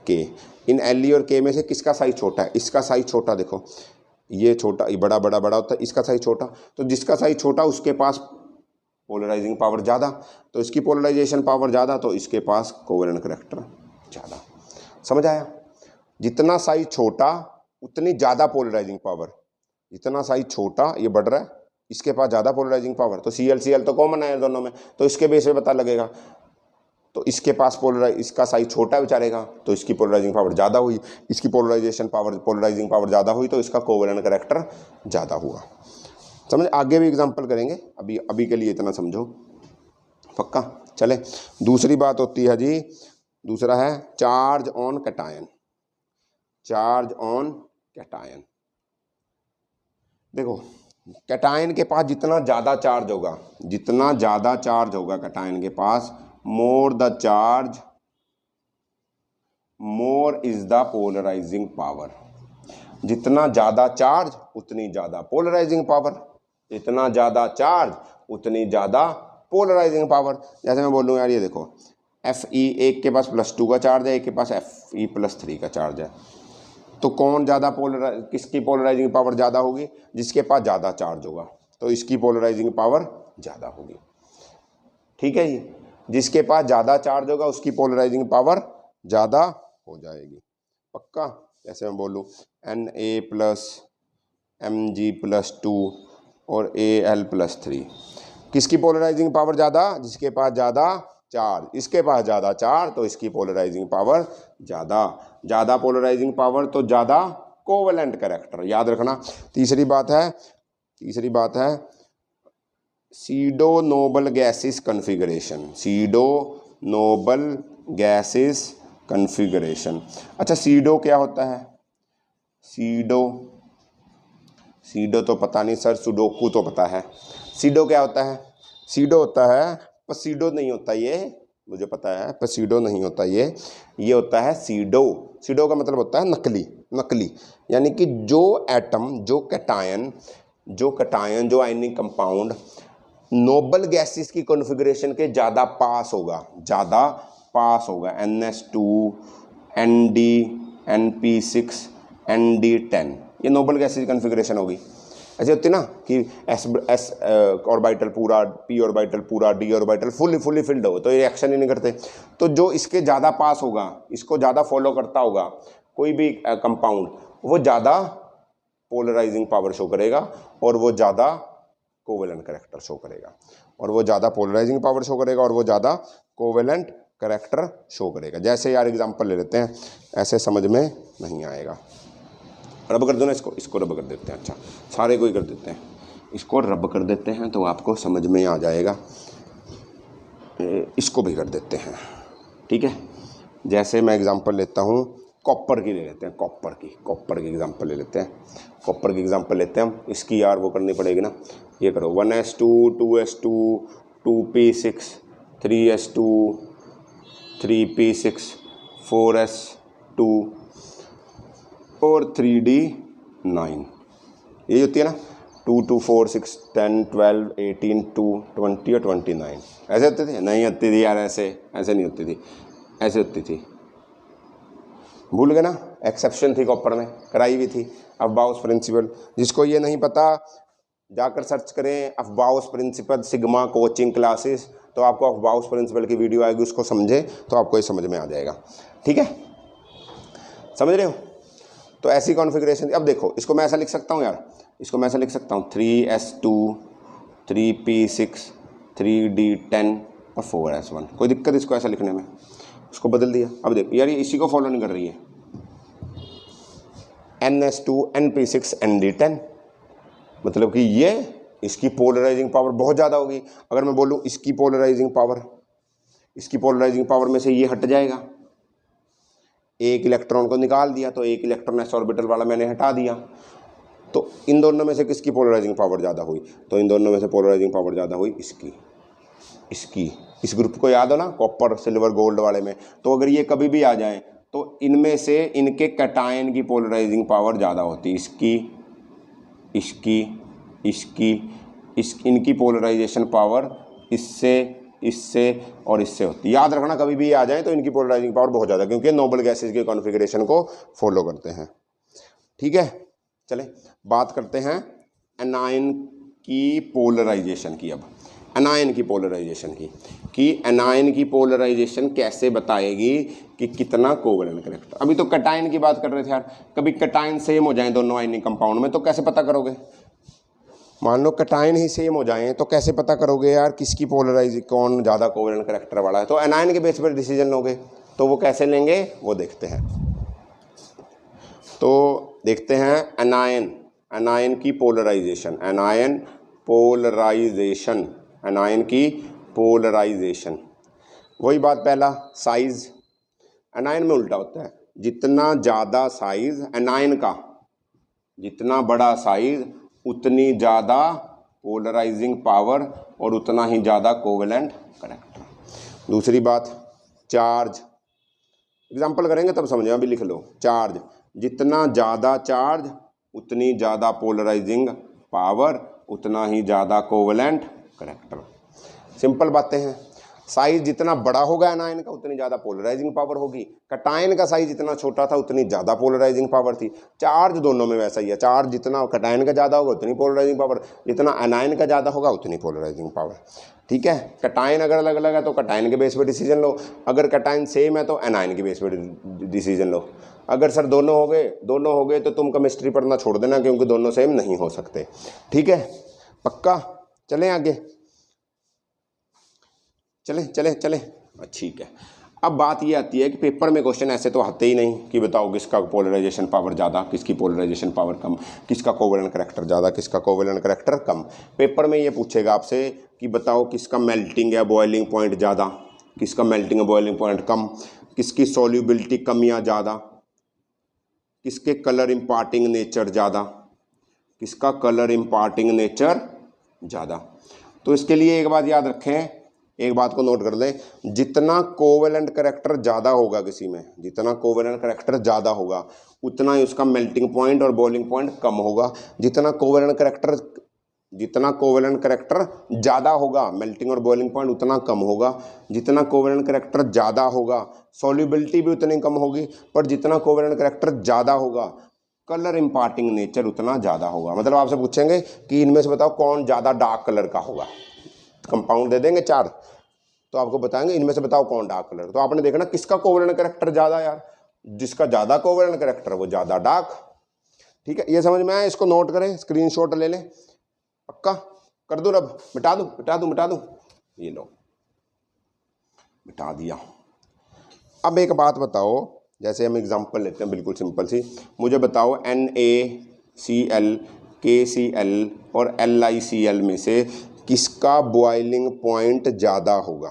A: K, इन Li और K में से किसका साइज छोटा है? इसका साइज छोटा, देखो ये छोटा, ये बड़ा बड़ा बड़ा होता है, इसका साइज छोटा। तो जिसका साइज छोटा उसके पास पोलराइजिंग पावर ज़्यादा, तो इसकी पोलराइजेशन पावर ज़्यादा, तो इसके पास कोवेलेंट कैरेक्टर ज़्यादा। समझ आया? जितना साइज छोटा उतनी ज़्यादा पोलराइजिंग पावर, जितना साइज छोटा ये बढ़ रहा है, इसके पास ज़्यादा पोलराइजिंग पावर। तो Cl तो कॉमन है दोनों में, तो इसके बेस पे पता लगेगा। तो इसके पास इसका साइज छोटा विचारेगा तो इसकी पोलराइजिंग पावर ज़्यादा हुई, इसकी पोलराइजिंग पावर ज़्यादा हुई तो इसका कोवेलेंट कैरेक्टर ज़्यादा हुआ। समझ? आगे भी एग्जांपल करेंगे, अभी के लिए इतना समझो। पक्का? चले, दूसरी बात होती है जी, दूसरा है charge on cation. Charge on cation, देखो कैटायन के पास जितना ज़्यादा चार्ज होगा, जितना ज़्यादा चार्ज होगा कैटायन के पास, more the charge more is the polarising power. जितना ज़्यादा चार्ज उतनी ज़्यादा पोलराइजिंग पावर, जितना ज़्यादा चार्ज उतनी ज़्यादा पोलराइजिंग पावर। जैसे मैं बोलूँ यार, ये देखो Fe, एक के पास +2 का चार्ज है, एक के पास Fe +3 का चार्ज है। तो कौन ज़्यादा किसकी पोलराइजिंग पावर ज़्यादा होगी? जिसके पास ज़्यादा चार्ज होगा, तो इसकी पोलराइजिंग पावर ज़्यादा होगी। ठीक है जी, जिसके पास ज़्यादा चार्ज होगा उसकी पोलराइजिंग पावर ज़्यादा हो जाएगी। पक्का? जैसे मैं बोलूँ Na+Mg+2 और Al+3, किसकी पोलराइजिंग पावर ज़्यादा? जिसके पास ज़्यादा चार्ज। इसके पास ज़्यादा चार्ज तो इसकी पोलराइजिंग पावर ज़्यादा। ज़्यादा पोलराइजिंग पावर तो ज़्यादा कोवेलेंट कैरेक्टर, याद रखना। तीसरी बात है pseudo noble gases configuration. Pseudo noble gases configuration. अच्छा, सीडो क्या होता है? सीडो तो पता नहीं सर, सुडोकू तो पता है। सीडो क्या होता है? सीडो होता है, पसीडो नहीं होता ये, मुझे पता है, पसीडो नहीं होता ये होता है सीडो। सीडो का मतलब होता है नकली, यानी कि जो एटम, जो कैटायन, जो आयनिक कंपाउंड नोबल गैसेस की कॉन्फ़िगरेशन के ज़्यादा पास होगा, NS2, ND, NP6, ND10, ये नोबल गैसेस की कॉन्फ़िगरेशन होगी। ऐसे होती है ना कि S ऑर्बिटल पूरा, P ऑर्बिटल पूरा, D ऑर्बिटल फुली फिल्ड हो, तो ये रिएक्शन ही नहीं करते। तो जो इसके ज़्यादा पास होगा, इसको ज़्यादा फॉलो करता होगा कोई भी कंपाउंड, वो ज़्यादा पोलराइजिंग पावर शो करेगा और वो ज़्यादा कोवेलेंट कैरेक्टर शो करेगा, और वो ज़्यादा पोलराइजिंग पावर शो करेगा और वो ज़्यादा कोवेलेंट कैरेक्टर शो करेगा। जैसे यार एग्जांपल ले लेते हैं, ऐसे समझ में नहीं आएगा। रब कर दो ना इसको रब कर देते हैं। अच्छा, सारे को ही कर देते हैं, इसको रब कर देते हैं तो आपको समझ में आ जाएगा। इसको भी कर देते हैं, ठीक है। जैसे मैं एग्जांपल लेता हूँ, कॉपर की ले लेते हैं, कॉपर की एग्जांपल ले लेते हैं। कॉपर की एग्जांपल लेते हैं हम, इसकी यार वो करनी पड़ेगी ना। ये करो 1s2 2s2 2p6 3s2 3p6 4s2 और 3d9, ये होती है ना 2 2 4 6 10 12 18 2 20 और 29। ऐसे होते थे? नहीं होती थी यार, ऐसे नहीं होती थी, ऐसे होती थी। भूल गए ना? एक्सेप्शन थी कॉपर में, कराई हुई थी अफबाउस प्रिंसिपल। जिसको ये नहीं पता जाकर सर्च करें अफबाउस प्रिंसिपल सिग्मा कोचिंग क्लासेस, तो आपको अफबाउस प्रिंसिपल की वीडियो आएगी, उसको समझे तो आपको ये समझ में आ जाएगा। ठीक है, समझ रहे हो? तो ऐसी कॉन्फ़िगरेशन। अब देखो, इसको मैं ऐसा लिख सकता हूँ यार, इसको मैं ऐसा लिख सकता हूँ 3s2 3p6 3d10 और 4s1। कोई दिक्कत इसको ऐसा लिखने में? उसको बदल दिया। अब देखो यार, ये इसी को फॉलो नहीं कर रही है। NS2 NP6 ND10, मतलब कि ये इसकी पोलराइजिंग पावर बहुत ज़्यादा होगी। अगर मैं बोलूँ इसकी पोलराइजिंग पावर में से ये हट जाएगा, एक इलेक्ट्रॉन को निकाल दिया, तो एक इलेक्ट्रॉन s ऑर्बिटल वाला मैंने हटा दिया, तो इन दोनों में से किसकी पोलराइजिंग पावर ज़्यादा हुई? तो इन दोनों में से पोलराइजिंग पावर ज़्यादा हुई इसकी। इस ग्रुप को याद हो ना, कॉपर सिल्वर गोल्ड वाले में। तो अगर ये कभी भी आ जाए तो इनमें से इनके कैटायन की पोलराइजिंग पावर ज़्यादा होती, इनकी पोलराइजेशन पावर इससे और इससे होती। याद रखना, कभी भी आ जाए तो इनकी पोलराइजिंग पावर बहुत ज़्यादा, क्योंकि नोबल गैसेस के कॉन्फ़िगरेशन को फॉलो करते हैं। ठीक है, चले बात करते हैं एनायन की पोलराइजेशन की। अब एनायन की पोलराइजेशन की एनायन की पोलराइजेशन कैसे बताएगी कि कितना कोवेलेंट कैरेक्टर। अभी तो कैटायन की बात कर रहे थे यार, कभी कैटायन सेम हो जाए दोनों आयनिक कंपाउंड में, तो कैसे पता करोगे? मान लो कैटायन ही सेम हो जाएं तो कैसे पता करोगे यार किसकी कौन ज़्यादा कोवेलेंट कैरेक्टर वाला है? तो एनायन के बेस पर डिसीजन लोगे, तो वो कैसे लेंगे वो देखते हैं। तो देखते हैं एनायन की पोलराइजेशन, एनायन की पोलराइजेशन। वही बात, पहला साइज। एनायन में उल्टा होता है, जितना ज़्यादा साइज एनायन का, जितना बड़ा साइज उतनी ज़्यादा पोलराइजिंग पावर और उतना ही ज़्यादा कोवेलेंट कैरेक्टर। दूसरी बात, चार्ज। एग्जाम्पल करेंगे तब समझें, अभी लिख लो। चार्ज, जितना ज़्यादा चार्ज उतनी ज़्यादा पोलराइजिंग पावर, उतना ही ज़्यादा कोवेलेंट कैरेक्टर। सिंपल बातें हैं। साइज जितना बड़ा होगा एनायन का उतनी ज़्यादा पोलराइजिंग पावर होगी, कटायन का साइज जितना छोटा था उतनी ज़्यादा पोलराइजिंग पावर थी। चार्ज दोनों में वैसा ही है, चार्ज जितना कटायन का ज़्यादा होगा उतनी पोलराइजिंग पावर, जितना एनायन का ज़्यादा होगा उतनी पोलराइजिंग पावर। ठीक है, कटायन अगर अलग अलग है तो कटायन के बेस पर डिसीजन लो, अगर कटायन सेम है तो एनायन के बेस पर डिसीजन लो। अगर सर दोनों हो गए तो तुम केमिस्ट्री पढ़ना छोड़ देना, क्योंकि दोनों सेम नहीं हो सकते। ठीक है, पक्का? चलें आगे, चले। ठीक है, अब बात ये आती है कि पेपर में क्वेश्चन ऐसे तो आते ही नहीं कि बताओ किसका पोलराइजेशन पावर ज़्यादा, किसकी पोलराइजेशन पावर कम, किसका कोवेलेंट करैक्टर ज़्यादा, किसका कोवेलेंट करैक्टर कम। पेपर में ये पूछेगा आपसे कि बताओ किसका मेल्टिंग या बॉइलिंग पॉइंट ज़्यादा, किसका मेल्टिंग या बॉइलिंग पॉइंट कम, किसकी सॉल्युबिलिटी कम या ज़्यादा, किसके कलर इम्पार्टिंग नेचर ज़्यादा, किसका कलर इम्पार्टिंग नेचर ज़्यादा। तो इसके लिए एक बात याद रखें, एक बात को नोट कर लें, जितना कोवेलेंट करैक्टर ज़्यादा होगा किसी में, जितना कोवेलेंट करैक्टर ज़्यादा होगा उतना ही उसका मेल्टिंग पॉइंट और बॉइलिंग पॉइंट कम होगा। जितना कोवेलेंट करैक्टर ज़्यादा होगा मेल्टिंग और बॉइलिंग पॉइंट उतना कम होगा। जितना कोवेलेंट करैक्टर ज़्यादा होगा सॉल्युबिलिटी भी उतनी कम होगी, पर जितना कोवेलेंट करैक्टर ज़्यादा होगा कलर इम्पार्टिंग नेचर उतना ज़्यादा होगा। मतलब आपसे पूछेंगे कि इनमें से बताओ कौन ज़्यादा डार्क कलर का होगा, कंपाउंड दे देंगे 4, तो आपको बताएंगे इनमें से बताओ कौन डार्क कलर। तो आपने देखना किसका कोवेलेंट करैक्टर ज़्यादा, यार जिसका ज़्यादा कोवेलेंट करैक्टर वो ज़्यादा डार्क। ठीक है, ये समझ में आया? इसको नोट करें, स्क्रीनशॉट ले लें, पक्का कर दो। अब मिटा दूं, ये लो मिटा दिया। अब एक बात बताओ, जैसे हम एग्जांपल लेते हैं बिल्कुल सिंपल सी, मुझे बताओ NaCl, KCl और LiCl में से किसका बॉइलिंग पॉइंट ज़्यादा होगा,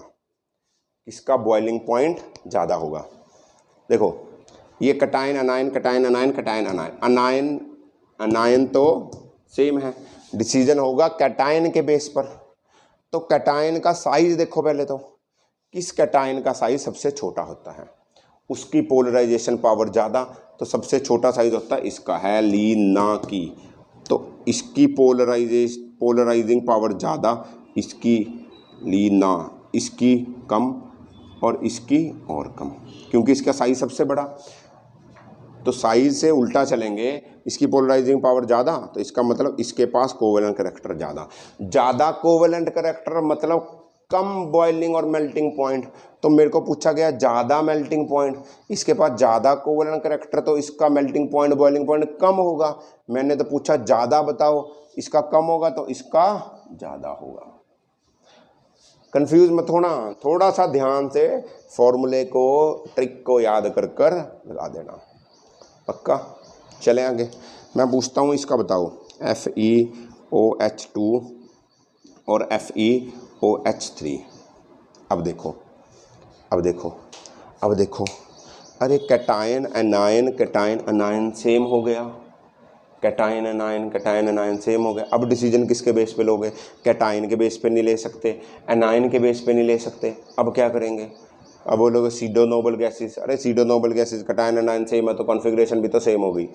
A: किसका बॉइलिंग पॉइंट ज़्यादा होगा। देखो ये कटायन अनायन, कटायन अनायन, कटायन अनायन, अनायन तो सेम है, डिसीजन होगा कैटायन के बेस पर। तो कैटायन का साइज देखो पहले, तो किस कैटायन का साइज सबसे छोटा होता है, उसकी पोलराइजेशन पावर ज़्यादा, तो सबसे छोटा साइज होता है इसका, है लीना की, तो इसकी पोलराइजिंग पावर ज़्यादा, इसकी लीना, इसकी कम और इसकी और कम, क्योंकि इसका साइज सबसे बड़ा। तो साइज से उल्टा चलेंगे, इसकी पोलराइजिंग पावर ज़्यादा तो इसका मतलब इसके पास कोवेलेंट करैक्टर ज़्यादा। ज़्यादा कोवेलेंट करैक्टर मतलब कम बॉइलिंग और मेल्टिंग पॉइंट। तो मेरे को पूछा गया ज़्यादा मेल्टिंग पॉइंट, इसके पास ज़्यादा कोवेलेंट करैक्टर, तो इसका मेल्टिंग पॉइंट बॉइलिंग पॉइंट कम होगा। मैंने तो पूछा ज़्यादा बताओ, इसका कम होगा तो इसका ज़्यादा होगा। कंफ्यूज मत होना, थोड़ा सा ध्यान से फॉर्मूले को, ट्रिक को याद कर कर लगा देना, पक्का। चलें आगे, मैं पूछता हूँ इसका बताओ, FeOH2 और FeOH3। अब देखो, अरे कैटायन अनायन सेम हो गया, कैटायन अनायन सेम हो गया। अब डिसीजन किसके बेस पे लोगे? कैटायन के बेस पे नहीं ले सकते, एनायन के बेस पे नहीं ले सकते। अब क्या करेंगे? अब बोलोगे सीडो नोबल गैसेस, अरे pseudo noble gases cation anion same है तो कॉन्फ़िगरेशन भी तो सेम हो गई।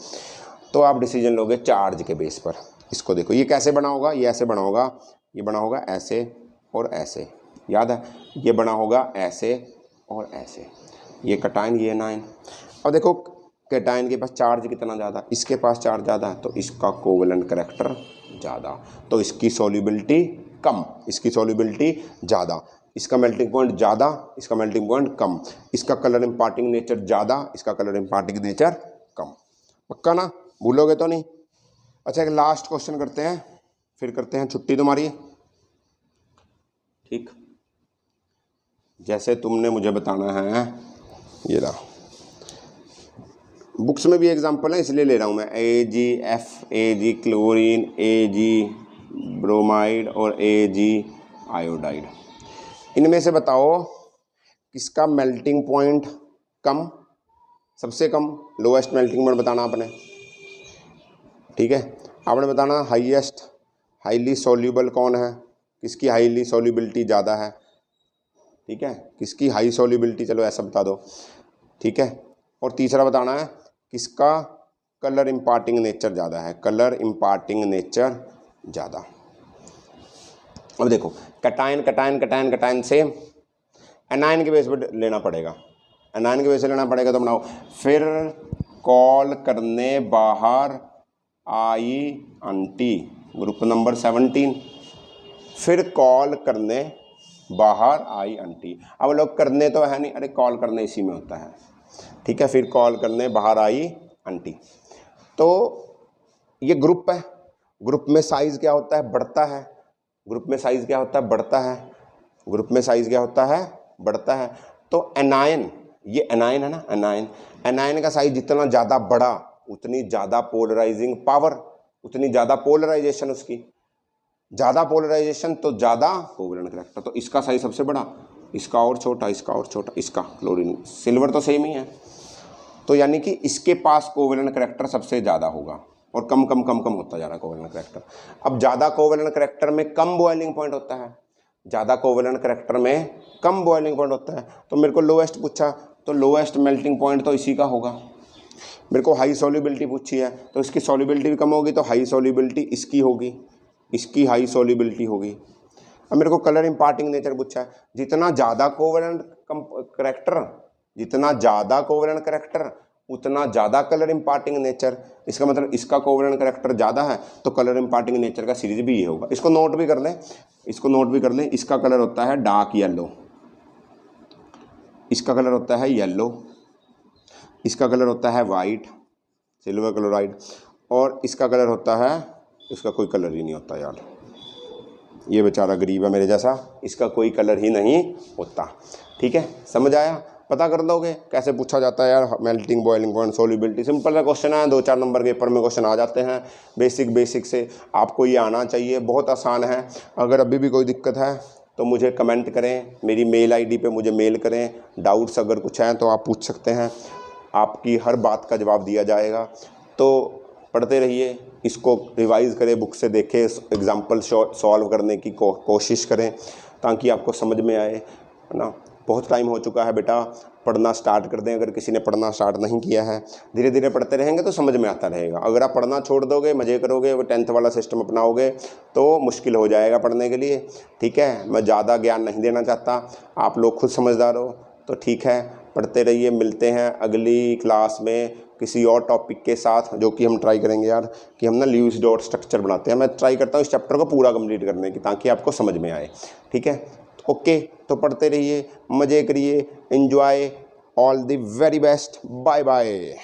A: तो आप डिसीजन लोगे चार्ज के बेस पर। इसको देखो, ये कैसे बना होगा, ये ऐसे बना होगा, ये बना होगा ऐसे और ऐसे, याद है? ये बना होगा ऐसे और ऐसे, ये कैटायन ये एनायन। अब देखो कैटायन के पास चार्ज कितना ज़्यादा, इसके पास चार्ज ज़्यादा है तो इसका कोवेलेंट करैक्टर ज़्यादा, तो इसकी सॉल्युबिलिटी कम, इसकी सॉल्युबिलिटी ज़्यादा, इसका मेल्टिंग पॉइंट ज़्यादा, इसका मेल्टिंग पॉइंट कम, इसका कलर इम्पार्टिंग नेचर ज़्यादा, इसका कलर इम्पार्टिंग नेचर कम। पक्का ना? भूलोगे तो नहीं? अच्छा, एक लास्ट क्वेश्चन करते हैं, फिर करते हैं छुट्टी तुम्हारी। ठीक, जैसे तुमने मुझे बताना है, ये रहा, बुक्स में भी एग्जांपल है इसलिए ले रहा हूँ मैं, AgF, Ag chlorine, Ag bromide और Ag आयोडाइड। इनमें से बताओ किसका मेल्टिंग पॉइंट कम, सबसे कम, लोएस्ट मेल्टिंग पॉइंट बताना आपने। ठीक है, आपने बताना हाईएस्ट, हाईली सॉल्यूबल कौन है, किसकी हाईली सॉल्युबिलिटी ज़्यादा है। ठीक है, किसकी हाई सॉल्युबिलिटी, चलो ऐसा बता दो। ठीक है, और तीसरा बताना है किसका कलर इम्पार्टिंग नेचर ज़्यादा है, कलर इम्पार्टिंग नेचर ज़्यादा। अब देखो कैटायन सेम, एनायन के बेस पर लेना पड़ेगा, एनायन के बेस से लेना पड़ेगा। तो बनाओ, फिर कॉल करने बाहर आई आंटी, ग्रुप नंबर 17। फिर कॉल करने बाहर आई आंटी। अब लोग करने तो है नहीं, अरे कॉल करने इसी में होता है, ठीक है। फिर कॉल करने बाहर आई आंटी। तो ये ग्रुप है, ग्रुप में साइज क्या होता है, बढ़ता है। ग्रुप में साइज क्या होता है, बढ़ता है। ग्रुप में साइज क्या होता है, बढ़ता है। तो एनायन, ये एनायन है ना, एनायन, एनायन का साइज जितना ज़्यादा बड़ा उतनी ज़्यादा पोलराइजिंग पावर, उतनी ज़्यादा पोलराइजेशन उसकी, ज़्यादा पोलराइजेशन तो ज़्यादा कोवेलेंट करैक्टर। तो इसका साइज सबसे बड़ा, इसका और छोटा, इसका और छोटा, इसका क्लोरीन सिल्वर तो सेम ही है। तो यानी कि इसके पास कोवेलेंट करैक्टर सबसे ज़्यादा होगा और कम कम कम कम होता जा रहा है कोवेलेंट करैक्टर। अब ज़्यादा कोवेलेंट करैक्टर में कम बॉइलिंग पॉइंट होता है, ज़्यादा कोवेलेंट करैक्टर में कम बॉइलिंग पॉइंट होता है। तो मेरे को लोएस्ट पूछा तो लोएस्ट मेल्टिंग पॉइंट तो इसी का होगा। मेरे को हाई सॉल्युबिलिटी पूछी है तो इसकी सॉल्युबिलिटी भी कम होगी, तो हाई सॉल्युबिलिटी इसकी होगी, इसकी हाई सॉल्युबिलिटी होगी। अब मेरे को कलर इम्पार्टिंग नेचर पूछा है, जितना ज़्यादा कोवेलेंट करैक्टर, जितना ज़्यादा कोवेलेंट करैक्टर उतना ज़्यादा कलर इम्पार्टिंग नेचर। इसका मतलब इसका कोवेलेंट करैक्टर ज़्यादा है तो कलर इम्पार्टिंग नेचर का सीरीज भी ये होगा। इसको नोट भी कर लें, इसको नोट भी कर लें। इसका कलर होता है डार्क येलो, इसका कलर होता है येलो, इसका कलर होता है वाइट सिल्वर क्लोराइड, और इसका कलर होता है, इसका कोई कलर ही नहीं होता यार, ये बेचारा गरीब है मेरे जैसा, इसका कोई कलर ही नहीं होता। ठीक है, समझ आया? पता कर लोगे कैसे पूछा जाता है यार, melting, boiling point, solubility. Simple सा क्वेश्चन है, 2-4 नंबर के पेपर में क्वेश्चन आ जाते हैं। बेसिक से आपको ये आना चाहिए, बहुत आसान है। अगर अभी भी कोई दिक्कत है तो मुझे कमेंट करें, मेरी मेल आईडी पे मुझे मेल करें। डाउट्स अगर कुछ हैं तो आप पूछ सकते हैं, आपकी हर बात का जवाब दिया जाएगा। तो पढ़ते रहिए, इसको रिवाइज़ करें, बुक से देखें, एग्जाम्पल सॉल्व करने की कोशिश करें ताकि आपको समझ में आए, है ना। बहुत टाइम हो चुका है बेटा, पढ़ना स्टार्ट कर दें। अगर किसी ने पढ़ना स्टार्ट नहीं किया है, धीरे धीरे पढ़ते रहेंगे तो समझ में आता रहेगा। अगर आप पढ़ना छोड़ दोगे, मज़े करोगे, वो 10th वाला सिस्टम अपनाओगे तो मुश्किल हो जाएगा पढ़ने के लिए। ठीक है, मैं ज़्यादा ज्ञान नहीं देना चाहता, आप लोग खुद समझदार हो। तो ठीक है, पढ़ते रहिए। मिलते हैं अगली क्लास में किसी और टॉपिक के साथ, जो कि हम ट्राई करेंगे यार कि हम ना ल्यूइस डॉट स्ट्रक्चर बनाते हैं। मैं ट्राई करता हूँ इस चैप्टर को पूरा कंप्लीट करने की, ताकि आपको समझ में आए। ठीक है, ओके, तो पढ़ते रहिए, मज़े करिए, enjoy, all the very best, bye bye.